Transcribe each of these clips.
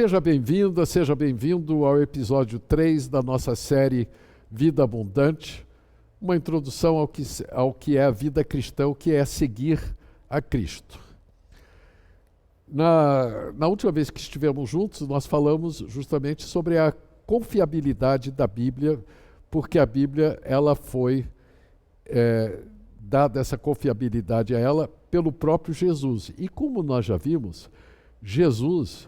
Seja bem-vinda, seja bem-vindo ao episódio 3 da nossa série Vida Abundante, uma introdução ao que é a vida cristã, o que é seguir a Cristo. Na última vez que estivemos juntos, nós falamos justamente sobre a confiabilidade da Bíblia, porque a Bíblia ela foi dada essa confiabilidade a ela pelo próprio Jesus. E como nós já vimos, Jesus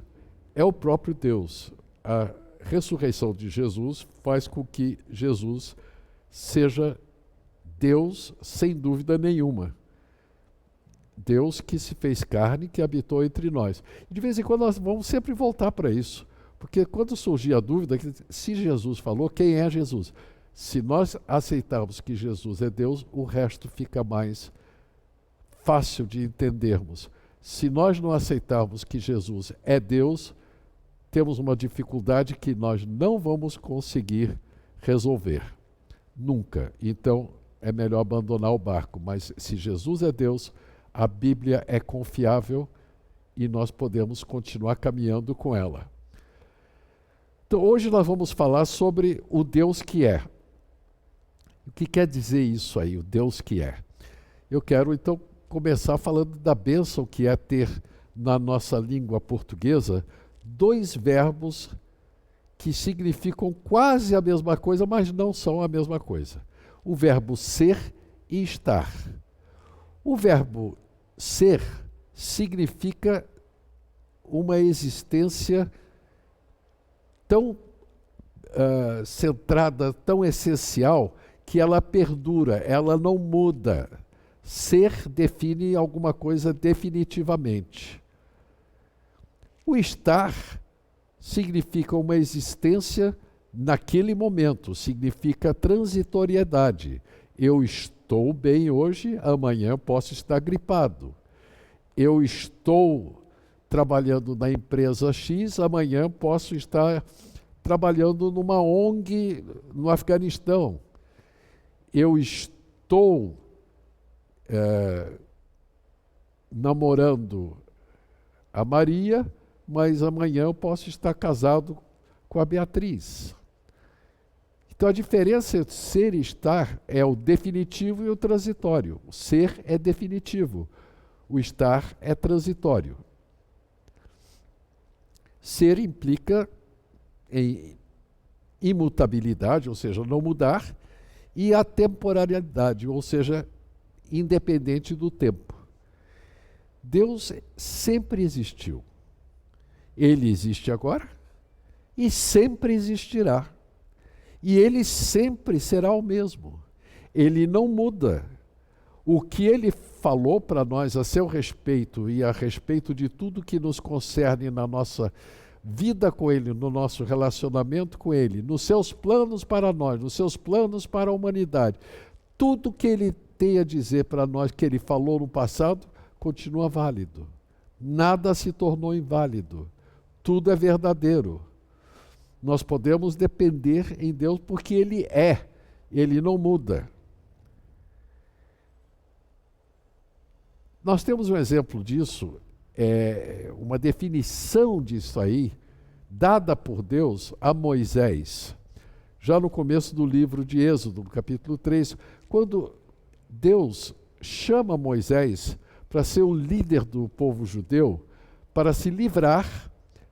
é o próprio Deus. A ressurreição de Jesus faz com que Jesus seja Deus sem dúvida nenhuma. Deus que se fez carne, que habitou entre nós. E de vez em quando nós vamos sempre voltar para isso, porque quando surgir a dúvida, se Jesus falou, quem é Jesus? Se nós aceitarmos que Jesus é Deus, o resto fica mais fácil de entendermos. Se nós não aceitarmos que Jesus é Deus, temos uma dificuldade que nós não vamos conseguir resolver. Nunca. Então, é melhor abandonar o barco. Mas se Jesus é Deus, a Bíblia é confiável e nós podemos continuar caminhando com ela. Então, hoje nós vamos falar sobre o Deus que é. O que quer dizer isso aí, o Deus que é? Eu quero, então, começar falando da bênção que é ter na nossa língua portuguesa dois verbos que significam quase a mesma coisa, mas não são a mesma coisa. O verbo ser e estar. O verbo ser significa uma existência tão centrada, tão essencial, que ela perdura, ela não muda. Ser define alguma coisa definitivamente. O estar significa uma existência naquele momento, significa transitoriedade. Eu estou bem hoje, amanhã posso estar gripado. Eu estou trabalhando na empresa X, amanhã posso estar trabalhando numa ONG no Afeganistão. Eu estou namorando a Maria, mas amanhã eu posso estar casado com a Beatriz. Então a diferença entre ser e estar é o definitivo e o transitório. O ser é definitivo, o estar é transitório. Ser implica em imutabilidade, ou seja, não mudar, e a temporalidade, ou seja, independente do tempo. Deus sempre existiu. Ele existe agora e sempre existirá. E ele sempre será o mesmo. Ele não muda. O que ele falou para nós a seu respeito e a respeito de tudo que nos concerne na nossa vida com ele, no nosso relacionamento com ele, nos seus planos para nós, nos seus planos para a humanidade, tudo que ele tem a dizer para nós que ele falou no passado, continua válido. Nada se tornou inválido. Tudo é verdadeiro. Nós podemos depender em Deus porque ele é. Ele não muda. Nós temos um exemplo disso, uma definição disso aí, dada por Deus a Moisés, já no começo do livro de Êxodo, no capítulo 3, quando Deus chama Moisés para ser o líder do povo judeu, para se livrar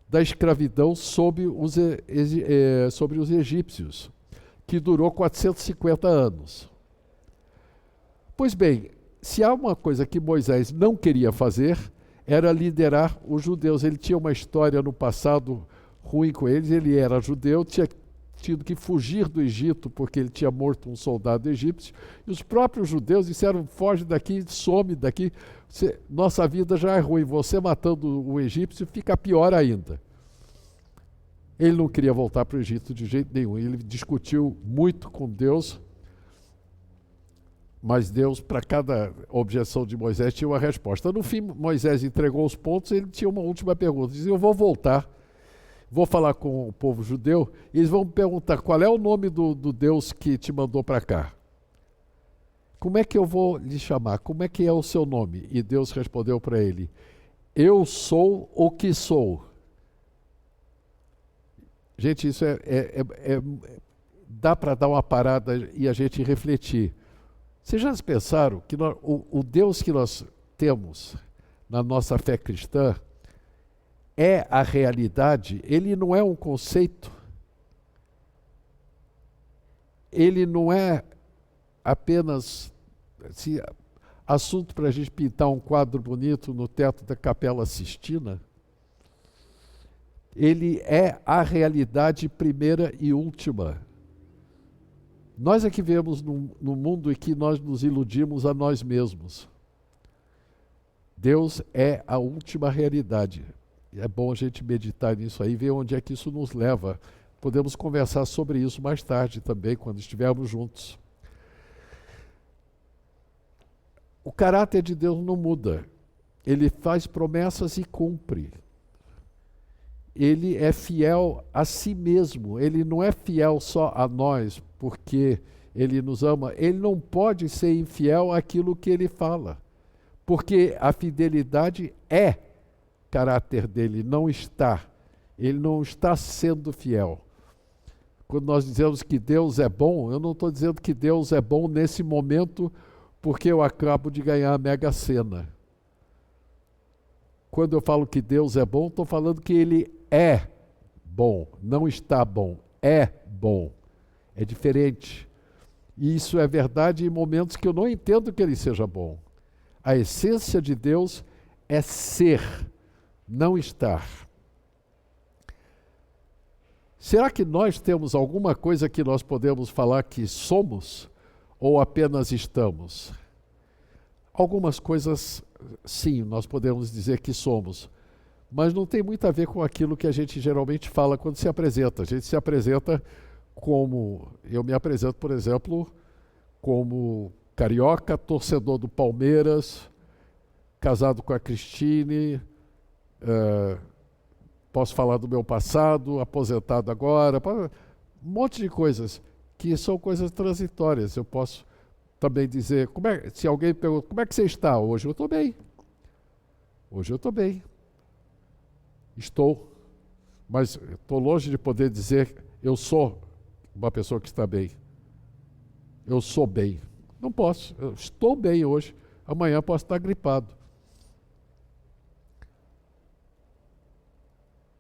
da escravidão sobre os egípcios, que durou 450 anos. Pois bem, se há uma coisa que Moisés não queria fazer, era liderar os judeus. Ele tinha uma história no passado ruim com eles, ele era judeu, tinha tido que fugir do Egito porque ele tinha morto um soldado egípcio, e os próprios judeus disseram, foge daqui, some daqui, nossa vida já é ruim, você matando o egípcio fica pior ainda. Ele não queria voltar para o Egito de jeito nenhum, ele discutiu muito com Deus, mas Deus, para cada objeção de Moisés, tinha uma resposta. No fim, Moisés entregou os pontos, ele tinha uma última pergunta, dizia, eu vou voltar, vou falar com o povo judeu, e eles vão me perguntar, qual é o nome do Deus que te mandou para cá? Como é que eu vou lhe chamar? Como é que é o seu nome? E Deus respondeu para ele, eu sou o que sou. Gente, isso dá para dar uma parada e a gente refletir. Vocês já pensaram que o Deus que nós temos na nossa fé cristã é a realidade? Ele não é um conceito. Ele não é apenas assim, assunto para a gente pintar um quadro bonito no teto da Capela Sistina. Ele é a realidade primeira e última. Nós é que vivemos num mundo em que nós nos iludimos a nós mesmos. Deus é a última realidade. É bom a gente meditar nisso aí, ver onde é que isso nos leva. Podemos conversar sobre isso mais tarde também, quando estivermos juntos. O caráter de Deus não muda. Ele faz promessas e cumpre. Ele é fiel a si mesmo. Ele não é fiel só a nós porque ele nos ama. Ele não pode ser infiel àquilo que ele fala. Porque a fidelidade é caráter dele, não está. Ele não está sendo fiel. Quando nós dizemos que Deus é bom, eu não estou dizendo que Deus é bom nesse momento porque eu acabo de ganhar a Mega Sena. Quando eu falo que Deus é bom, estou falando que Ele é bom, não está bom, é bom. É diferente. E isso é verdade em momentos que eu não entendo que Ele seja bom. A essência de Deus é ser, não estar. Será que nós temos alguma coisa que nós podemos falar que somos ou apenas estamos? Algumas coisas, sim, nós podemos dizer que somos, mas não tem muito a ver com aquilo que a gente geralmente fala quando se apresenta. A gente se apresenta como, eu me apresento, por exemplo, como carioca, torcedor do Palmeiras, casado com a Cristine, posso falar do meu passado, aposentado agora, um monte de coisas que são coisas transitórias. Eu posso também dizer, se alguém pergunta, como é que você está hoje? Eu estou bem. Hoje eu estou bem. Estou. Mas estou longe de poder dizer, eu sou uma pessoa que está bem. Eu sou bem. Não posso. Eu estou bem hoje. Amanhã posso estar gripado.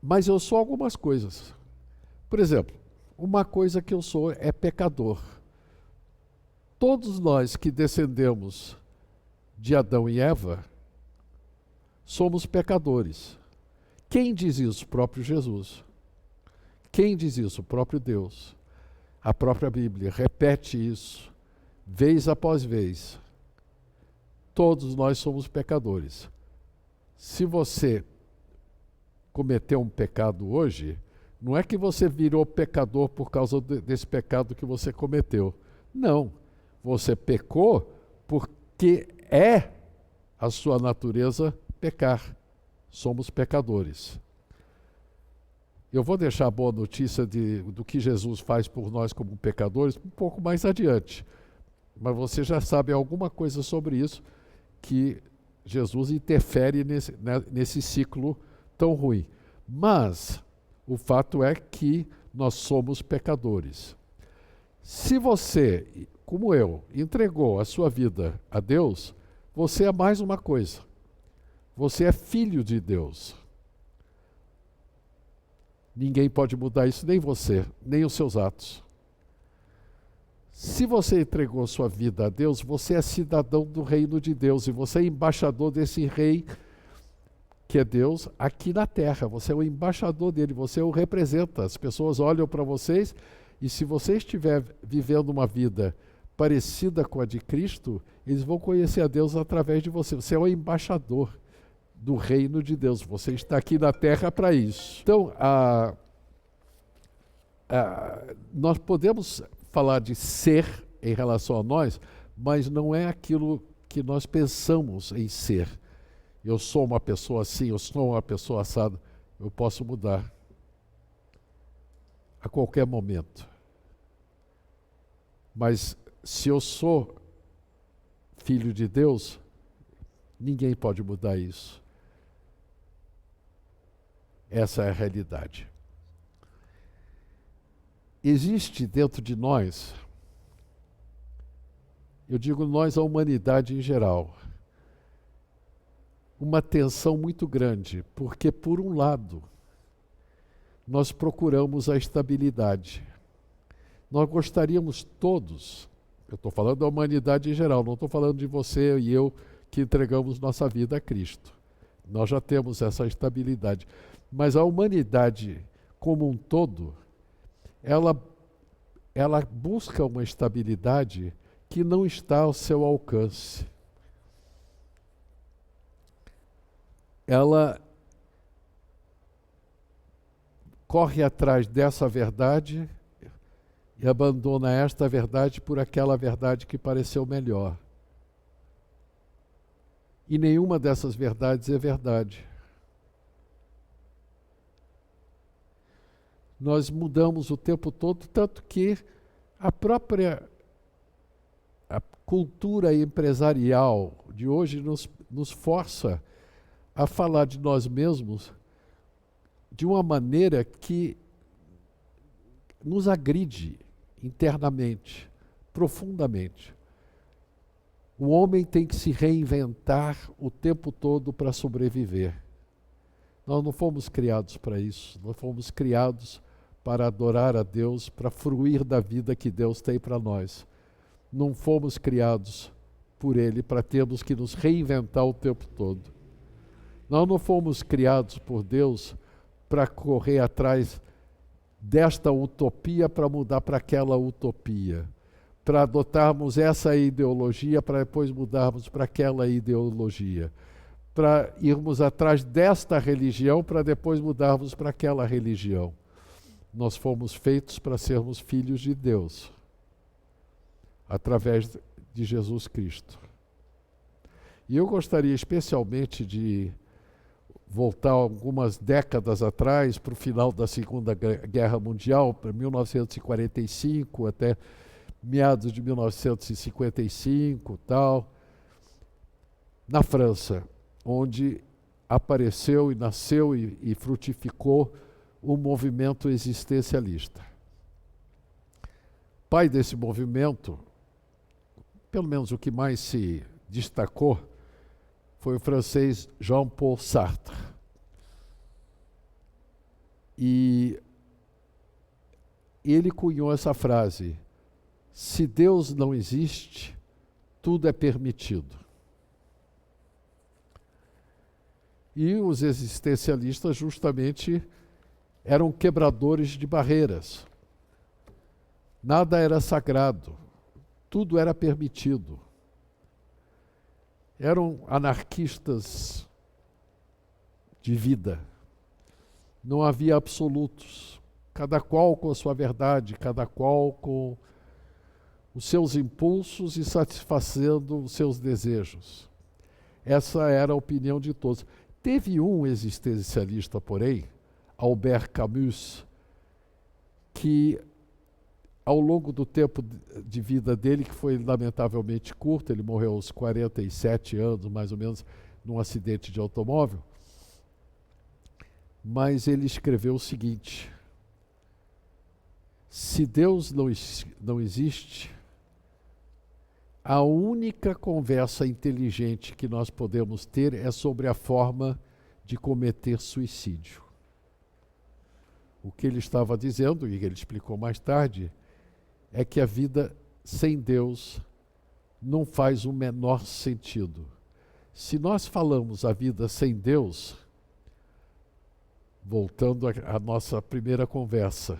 Mas eu sou algumas coisas. Por exemplo, uma coisa que eu sou é pecador. Todos nós que descendemos de Adão e Eva somos pecadores. Quem diz isso? O próprio Jesus. Quem diz isso? O próprio Deus. A própria Bíblia repete isso, vez após vez. Todos nós somos pecadores. Se você cometeu um pecado hoje, não é que você virou pecador por causa desse pecado que você cometeu. Não. Você pecou porque é a sua natureza pecar. Somos pecadores. Eu vou deixar a boa notícia do que Jesus faz por nós como pecadores um pouco mais adiante. Mas você já sabe alguma coisa sobre isso, que Jesus interfere nesse ciclo tão ruim. Mas o fato é que nós somos pecadores. Se você, como eu, entregou a sua vida a Deus, você é mais uma coisa. Você é filho de Deus. Ninguém pode mudar isso, nem você, nem os seus atos. Se você entregou sua vida a Deus, você é cidadão do reino de Deus e você é embaixador desse rei que é Deus aqui na terra. Você é o embaixador dele, você o representa. As pessoas olham para vocês e se você estiver vivendo uma vida parecida com a de Cristo, eles vão conhecer a Deus através de você. Você é o embaixador do reino de Deus. Você está aqui na terra para isso. Então, nós podemos falar de ser em relação a nós, mas não é aquilo que nós pensamos em ser. Eu sou uma pessoa assim, eu sou uma pessoa assada. Eu posso mudar a qualquer momento. Mas se eu sou filho de Deus, ninguém pode mudar isso. Essa é a realidade. existe dentro de nós, eu digo nós, a humanidade em geral, uma tensão muito grande, porque, por um lado, nós procuramos a estabilidade. Nós gostaríamos todos, eu estou falando da humanidade em geral, não estou falando de você e eu que entregamos nossa vida a Cristo. Nós já temos essa estabilidade. Mas a humanidade como um todo, ela busca uma estabilidade que não está ao seu alcance. Ela corre atrás dessa verdade e abandona esta verdade por aquela verdade que pareceu melhor. E nenhuma dessas verdades é verdade. Nós mudamos o tempo todo, tanto que a própria cultura empresarial de hoje nos força a falar de nós mesmos de uma maneira que nos agride internamente, profundamente. O homem tem que se reinventar o tempo todo para sobreviver. Nós não fomos criados para isso, nós fomos criados para adorar a Deus, para fruir da vida que Deus tem para nós. Não fomos criados por Ele para termos que nos reinventar o tempo todo. Nós não fomos criados por Deus para correr atrás desta utopia para mudar para aquela utopia, para adotarmos essa ideologia para depois mudarmos para aquela ideologia, para irmos atrás desta religião para depois mudarmos para aquela religião. Nós fomos feitos para sermos filhos de Deus, através de Jesus Cristo. E eu gostaria especialmente de voltar algumas décadas atrás, para o final da Segunda Guerra Mundial, para 1945 até meados de 1955, tal, na França, onde apareceu e nasceu e frutificou o movimento existencialista. Pai desse movimento, pelo menos o que mais se destacou, foi o francês Jean-Paul Sartre. E ele cunhou essa frase: se Deus não existe, tudo é permitido. E os existencialistas justamente eram quebradores de barreiras. Nada era sagrado, tudo era permitido. Eram anarquistas de vida. Não havia absolutos. Cada qual com a sua verdade, cada qual com os seus impulsos e satisfazendo os seus desejos. Essa era a opinião de todos. Teve um existencialista, porém, Albert Camus, que ao longo do tempo de vida dele, que foi lamentavelmente curto, ele morreu aos 47 anos, mais ou menos, num acidente de automóvel, mas ele escreveu o seguinte: se Deus não existe, a única conversa inteligente que nós podemos ter é sobre a forma de cometer suicídio. O que ele estava dizendo, e ele explicou mais tarde, é que a vida sem Deus não faz o menor sentido. Se nós falamos a vida sem Deus, voltando à nossa primeira conversa,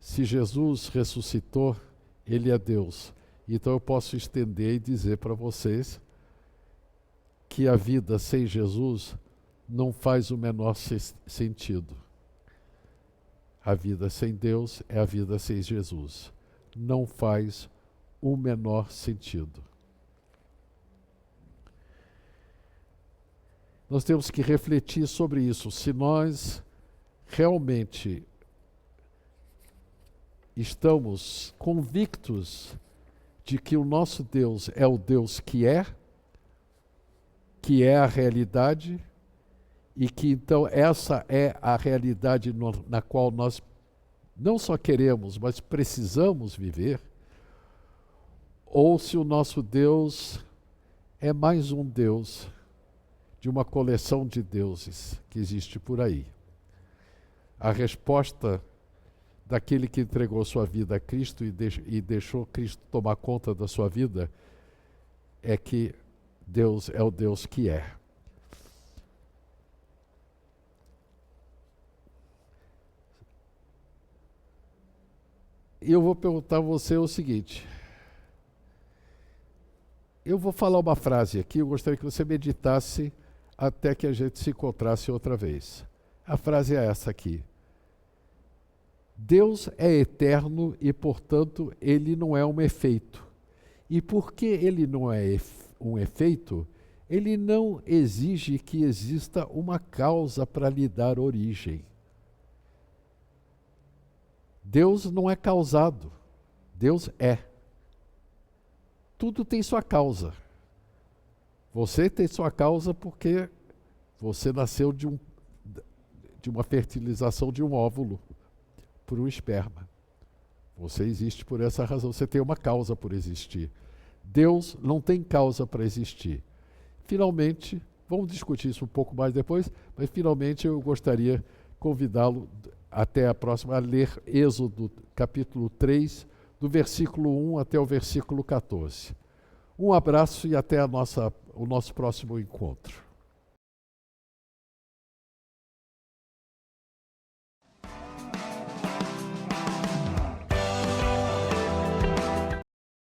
se Jesus ressuscitou, Ele é Deus. Então eu posso estender e dizer para vocês que a vida sem Jesus não faz o menor sentido. A vida sem Deus é a vida sem Jesus. Não faz o menor sentido. Nós temos que refletir sobre isso. Se nós realmente estamos convictos de que o nosso Deus é o Deus que é a realidade, e que então essa é a realidade na qual nós não só queremos, mas precisamos viver, ou se o nosso Deus é mais um Deus de uma coleção de deuses que existe por aí. A resposta daquele que entregou sua vida a Cristo e deixou Cristo tomar conta da sua vida é que Deus é o Deus que é. E eu vou perguntar a você o seguinte. Eu vou falar uma frase aqui, eu gostaria que você meditasse até que a gente se encontrasse outra vez. A frase é essa aqui. Deus é eterno e, portanto, ele não é um efeito. E porque ele não é um efeito, ele não exige que exista uma causa para lhe dar origem. Deus não é causado, Deus é. Tudo tem sua causa. Você tem sua causa porque você nasceu de uma fertilização de um óvulo por um esperma. Você existe por essa razão, você tem uma causa por existir. Deus não tem causa para existir. Finalmente, vamos discutir isso um pouco mais depois, mas finalmente eu gostaria de convidá-lo até a próxima a ler Êxodo capítulo 3, do versículo 1 até o versículo 14. Um abraço e até o nosso próximo encontro.